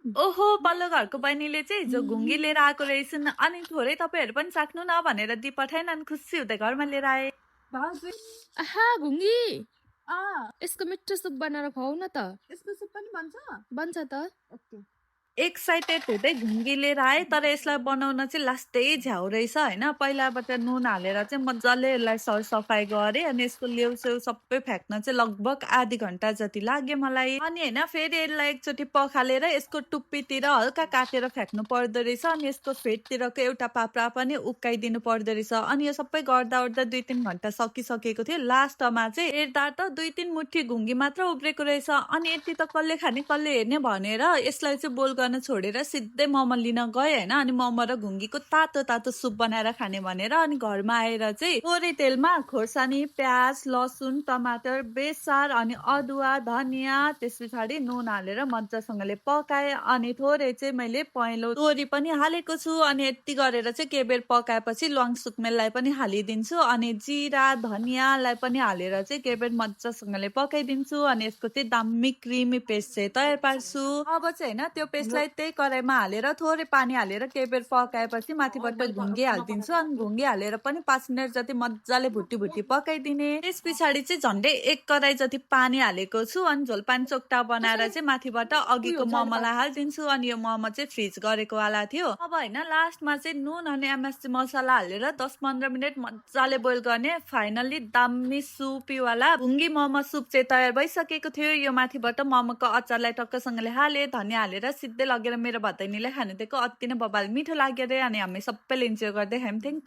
ओहो पल्लो घरको बहिनीले चाहिँ हिजो घुङ्गी लिएर आएको रहेछन् अनि थोरै तपाईँहरू पनि चाख्नु न भनेर दिई पठाइनन् खुसी हुँदै घरमा लिएर आए आहा घुङ्गी यसको मिठो सुप बनाएर खुवाउ न त यसको सुप पनि बन्छ त एक्साइटेड हुँदै घुङ्गी लिएर आए तर यसलाई बनाउन चाहिँ लास्टै झ्याउ रहेछ होइन पहिलाबाट नुन हालेर चाहिँ मजाले यसलाई सरसफाइ गरेँ अनि यसको लेउसेउ सबै फ्याँक्न चाहिँ लगभग आधी घन्टा जति लाग्यो मलाई अनि होइन फेरि यसलाई एकचोटि पखालेर यसको टुप्पीतिर हल्का काटेर फ्याँक्नु पर्दो रहेछ अनि यसको फेदतिरको एउटा पाप्रा पनि उक्काइदिनु पर्दो रहेछ अनि यो सबै गर्दा ओर्दा 2-3 घन्टा सकिसकेको थियो लास्टमा चाहिँ हेर्दा त 2-3 मुठी घुङ्गी मात्र उब्रेको रहेछ अनि यति त कसले खाने कसले हेर्ने भनेर यसलाई चाहिँ बोल गर्न छोडेर सिधै मोमो लिन गए होइन अनि मोमो र घुङ्गीको तातो तातो सुप बनाएर खाने भनेर अनि घरमा आएर चाहिँ थोरै तेलमा खोर्सानी प्याज लसुन टमाटर बेसार अनि अदुवा धनियाँ त्यस पछाडि नुन हालेर मजासँगले पकाएँ अनि थोरै चाहिँ मैले पहेँलो तोरी पनि हालेको छु अनि यति गरेर चाहिँ केही बेर पकाएपछि ल्वाङ सुकमेललाई पनि हालिदिन्छु अनि जिरा धनियाँलाई पनि हालेर चाहिँ केही बेर मजासँगले पकाइदिन्छु अनि यसको चाहिँ दामी क्रिमी पेस्ट चाहिँ तयार पार्छु अब चाहिँ होइन त्यो पेस्टलाई त्यही कराईमा हालेर थोरै पानी हालेर केही बेर पकाएपछि माथिबाट घुङ्गी हालिदिन्छु अनि घुङ्गी हालेर पनि 5 मिनट जति मजाले भुटी भुटी पकाइदिने त्यस पछाडि चाहिँ झन्डै 1 कराई जति पानी हालेको छु अनि झोल पानी चोक्टा बनाएर चाहिँ माथिबाट अघिको मोमोलाई हालिदिन्छु अनि यो मोमो चाहिँ फ्रिज गरेको वाला थियो अब होइन लास्टमा चाहिँ नुन अनि एमएसजी मसला हालेर 10-15 मिनट मजाले बोइल गर्ने फाइनली दामी सुपीवाला घुङ्गी मोमो सुप चाहिँ तयार भइसकेको थियो यो माथिबाट मोमोको अचारलाई टक्कसँगले हाले धनियाँ हालेर सिधै लगेर मेरो भदैनीले खानु दिएको अति नै बबाल मिठो लाग्यो रे अनि हामी सबैले इन्जोय गर्दै खायौँ। थ्याङ्क